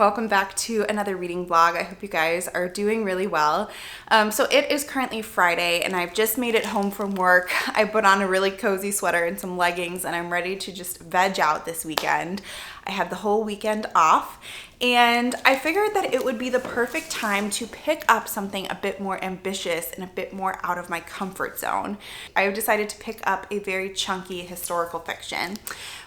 welcome back to another reading vlog. I hope you guys are doing really well. So it is currently Friday and I've just made it home from work. I put on a really cozy sweater and some leggings and I'm ready to just veg out this weekend. I had the whole weekend off and I figured that it would be the perfect time to pick up something a bit more ambitious and a bit more out of my comfort zone. I decided to pick up a very chunky historical fiction,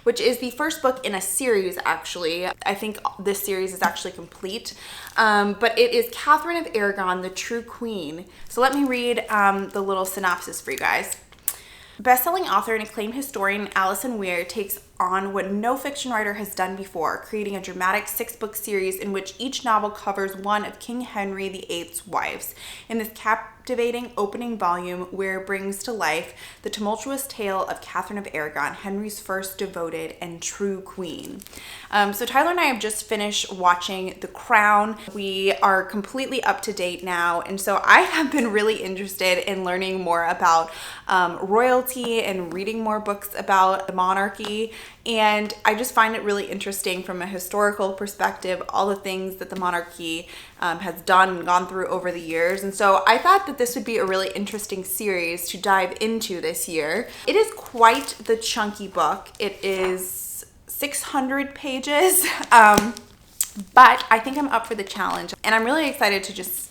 which is the first book in a series actually. I think this series is actually complete, but it is Katherine of Aragon, the True Queen. So let me read the little synopsis for you guys. Best-selling author and acclaimed historian Allison Weir takes on what no fiction writer has done before, creating a dramatic 6-book series in which each novel covers one of King Henry VIII's wives. In this captivating opening volume, Weir brings to life the tumultuous tale of Katherine of Aragon, Henry's first devoted and true queen. So Tyler and I have just finished watching The Crown. We are completely up to date now, and so I have been really interested in learning more about royalty and reading more books about the monarchy. And I just find it really interesting from a historical perspective, all the things that the monarchy has done and gone through over the years. And so I thought that this would be a really interesting series to dive into this year. It is quite the chunky book. It is 600 pages, but I think I'm up for the challenge. And I'm really excited to just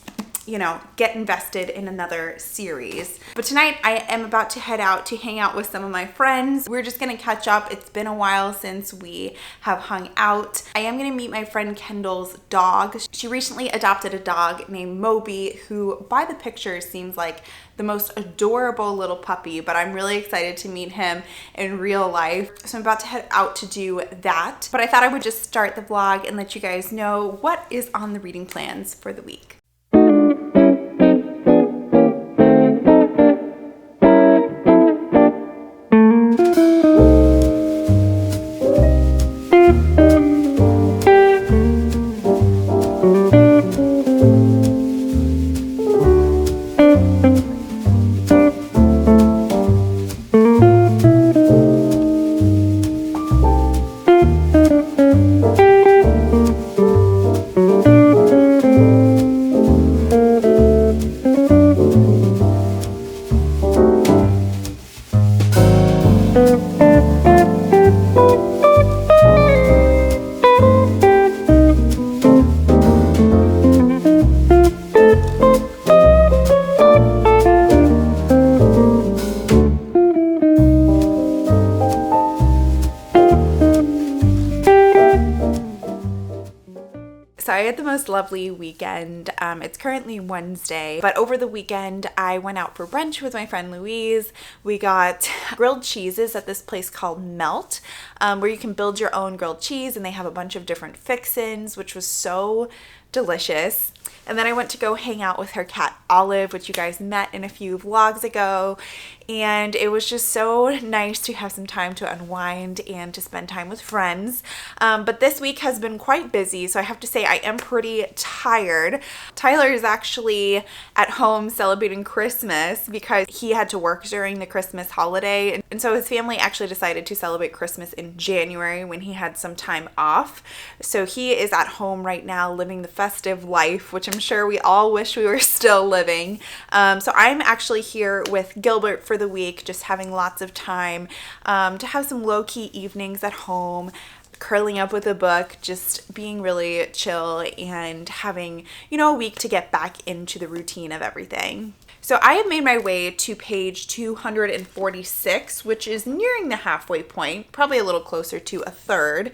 get invested in another series. But tonight I am about to head out to hang out with some of my friends. We're just gonna catch up. It's been a while since we have hung out. I am gonna meet my friend Kendall's dog. She recently adopted a dog named Moby, who by the pictures seems like the most adorable little puppy, but I'm really excited to meet him in real life. So I'm about to head out to do that. But I thought I would just start the vlog and let you guys know what is on the reading plans for the week. So I had the most lovely weekend. It's currently Wednesday, but over the weekend I went out for brunch with my friend Louise. We got grilled cheeses at this place called Melt, where you can build your own grilled cheese, and they have a bunch of different fixins, which was so delicious. And then I went to go hang out with her cat Olive, which you guys met in a few vlogs ago. And it was just so nice to have some time to unwind and to spend time with friends. But this week has been quite busy, so I have to say I am pretty tired. Tyler is actually at home celebrating Christmas because he had to work during the Christmas holiday. And so his family actually decided to celebrate Christmas in January when he had some time off. So he is at home right now living the festive life, which I'm sure we all wish we were still living. So I'm actually here with Gilbert for the week, just having lots of time to have some low-key evenings at home, curling up with a book, just being really chill and having, a week to get back into the routine of everything. So I have made my way to page 246, which is nearing the halfway point, probably a little closer to a third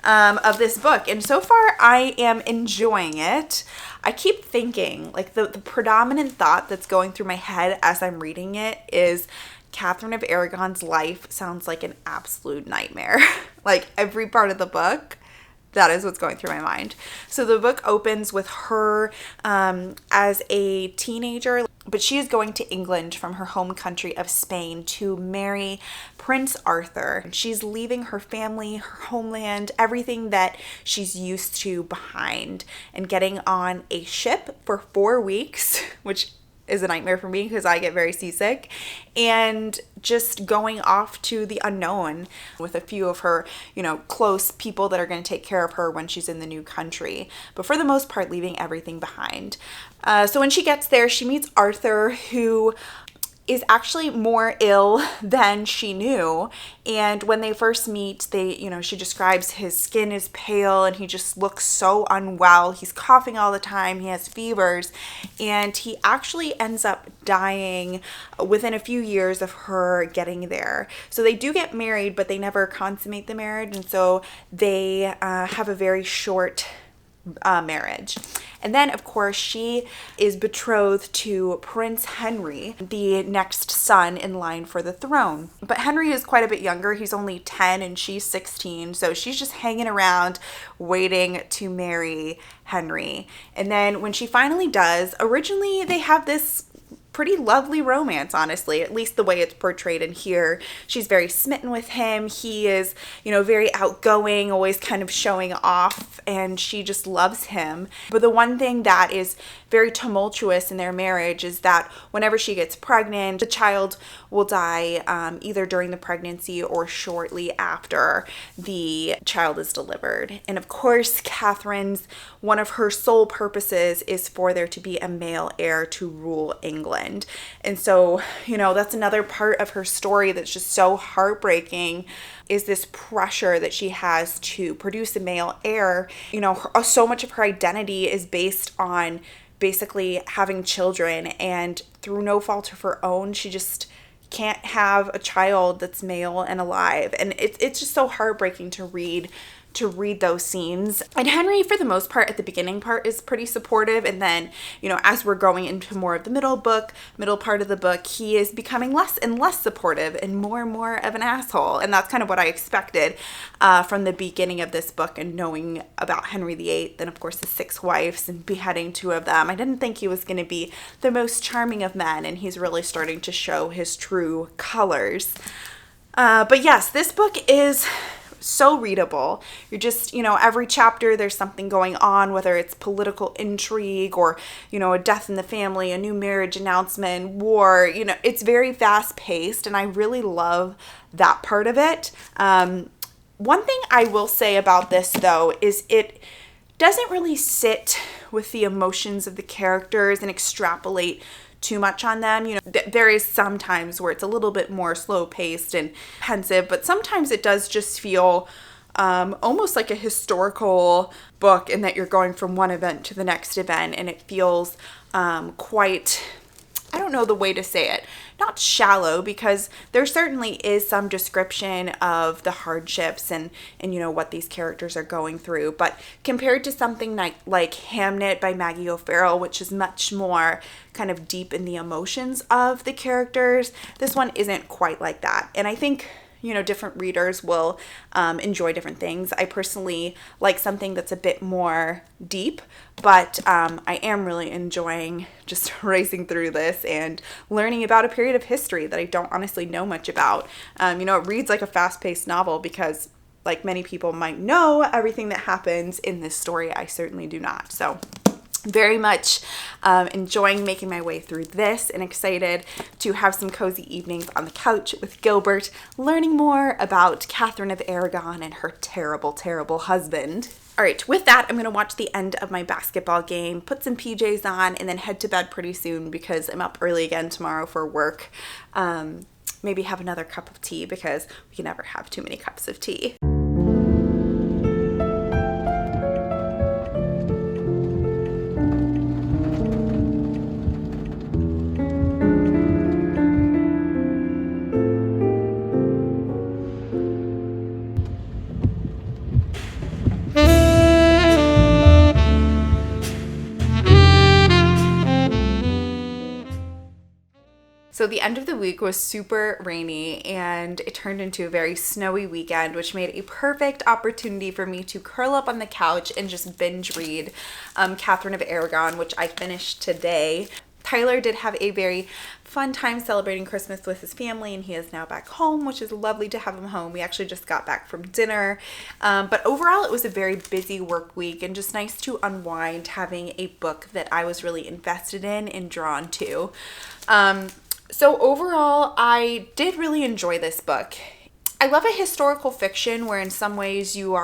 of this book. And so far I am enjoying it. I keep thinking, like the predominant thought that's going through my head as I'm reading it is Katherine of Aragon's life sounds like an absolute nightmare. Like every part of the book, that is what's going through my mind. So the book opens with her as a teenager, but she is going to England from her home country of Spain to marry Prince Arthur. She's leaving her family, her homeland, everything that she's used to behind, and getting on a ship for 4 weeks, which is a nightmare for me because I get very seasick, and just going off to the unknown with a few of her, close people that are going to take care of her when she's in the new country, but for the most part leaving everything behind. So when she gets there, she meets Arthur, who is actually more ill than she knew. And when they first meet, she describes his skin is pale and he just looks so unwell. He's coughing all the time. He has fevers, and he actually ends up dying within a few years of her getting there. So they do get married, but they never consummate the marriage. And so they have a very short marriage. And then, of course, she is betrothed to Prince Henry, the next son in line for the throne. But Henry is quite a bit younger. He's only 10 and she's 16. So she's just hanging around waiting to marry Henry. And then when she finally does, originally they have this pretty lovely romance, honestly, at least the way it's portrayed in here. She's very smitten with him. He is, very outgoing, always kind of showing off, and she just loves him. But the one thing that is very tumultuous in their marriage is that whenever she gets pregnant, the child will die either during the pregnancy or shortly after the child is delivered. And of course, Catherine's, one of her sole purposes is for there to be a male heir to rule England. And so, that's another part of her story that's just so heartbreaking, is this pressure that she has to produce a male heir. So much of her identity is based on basically having children, and through no fault of her own, she just can't have a child that's male and alive. And it's just so heartbreaking to read those scenes. And Henry, for the most part, at the beginning part, is pretty supportive. And then, as we're going into more of the middle part of the book, he is becoming less and less supportive and more of an asshole. And that's kind of what I expected from the beginning of this book, and knowing about Henry VIII, and of course his 6 wives and beheading 2 of them. I didn't think he was going to be the most charming of men, and he's really starting to show his true colors. But yes, this book is so readable. You're just, every chapter there's something going on, whether it's political intrigue or, a death in the family, a new marriage announcement, war, it's very fast paced, and I really love that part of it. One thing I will say about this, though, is it doesn't really sit with the emotions of the characters and extrapolate too much on them. There is some times where it's a little bit more slow paced and pensive, but sometimes it does just feel almost like a historical book, in that you're going from one event to the next event, and it feels quite, I don't know the way to say it, not shallow, because there certainly is some description of the hardships and what these characters are going through. But compared to something like Hamnet by Maggie O'Farrell, which is much more kind of deep in the emotions of the characters, this one isn't quite like that. And I think different readers will enjoy different things. I personally like something that's a bit more deep, but I am really enjoying just racing through this and learning about a period of history that I don't honestly know much about. It reads like a fast-paced novel because, like many people might know everything that happens in this story, I certainly do not. So very much enjoying making my way through this, and excited to have some cozy evenings on the couch with Gilbert, learning more about Katherine of Aragon and her terrible, terrible husband. All right, with that, I'm going to watch the end of my basketball game, put some PJs on, and then head to bed pretty soon because I'm up early again tomorrow for work. Maybe have another cup of tea, because we can never have too many cups of tea. So the end of the week was super rainy, and it turned into a very snowy weekend, which made a perfect opportunity for me to curl up on the couch and just binge read Katherine of Aragon, which I finished today. Tyler did have a very fun time celebrating Christmas with his family, and he is now back home, which is lovely to have him home. We actually just got back from dinner, but overall it was a very busy work week and just nice to unwind having a book that I was really invested in and drawn to. So overall, I did really enjoy this book. I love a historical fiction where in some ways you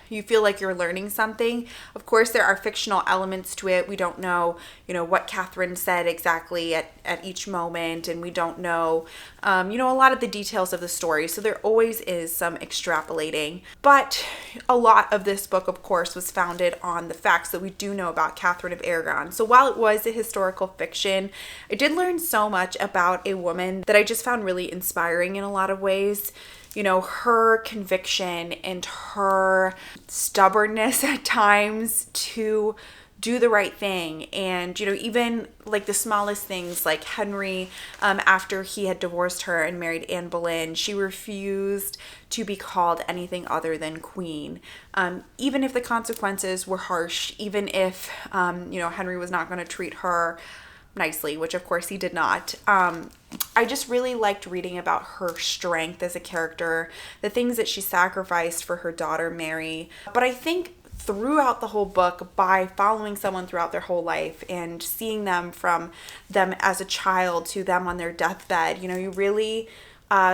feel like you're learning something. Of course, there are fictional elements to it. We don't know, what Katherine said exactly at each moment, and we don't know, a lot of the details of the story. So there always is some extrapolating. But a lot of this book, of course, was founded on the facts that we do know about Katherine of Aragon. So while it was a historical fiction, I did learn so much about a woman that I just found really inspiring in a lot of ways. Her conviction and her stubbornness at times to do the right thing. And, even like the smallest things, like Henry, after he had divorced her and married Anne Boleyn, she refused to be called anything other than queen. Even if the consequences were harsh, even if, Henry was not going to treat her nicely, which of course he did not. I just really liked reading about her strength as a character, the things that she sacrificed for her daughter Mary. But I think throughout the whole book, by following someone throughout their whole life and seeing them from them as a child to them on their deathbed, you really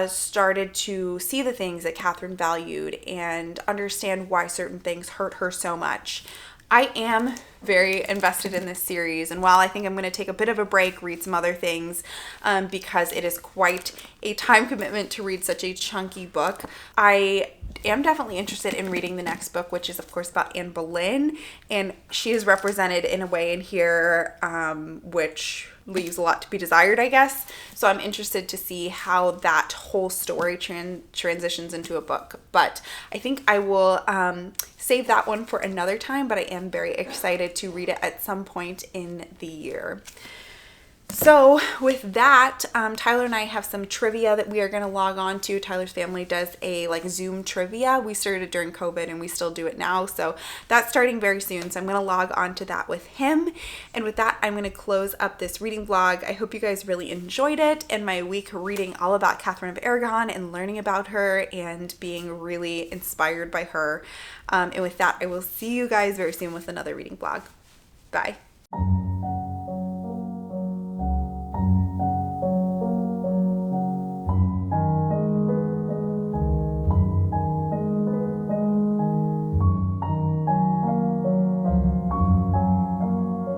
started to see the things that Katherine valued and understand why certain things hurt her so much. I am very invested in this series, and while I think I'm going to take a bit of a break, read some other things, because it is quite a time commitment to read such a chunky book, I am definitely interested in reading the next book, which is of course about Anne Boleyn, and she is represented in a way in here which leaves a lot to be desired, I guess. So I'm interested to see how that whole story transitions into a book. But I think I will save that one for another time, but I am very excited to read it at some point in the year. So with that, Tyler and I have some trivia that we are going to log on to. Tyler's family does a Zoom trivia. We started during COVID and we still do it now. So that's starting very soon. So I'm going to log on to that with him. And with that, I'm going to close up this reading vlog. I hope you guys really enjoyed it and my week reading all about Katherine of Aragon and learning about her and being really inspired by her. And with that, I will see you guys very soon with another reading vlog. Bye.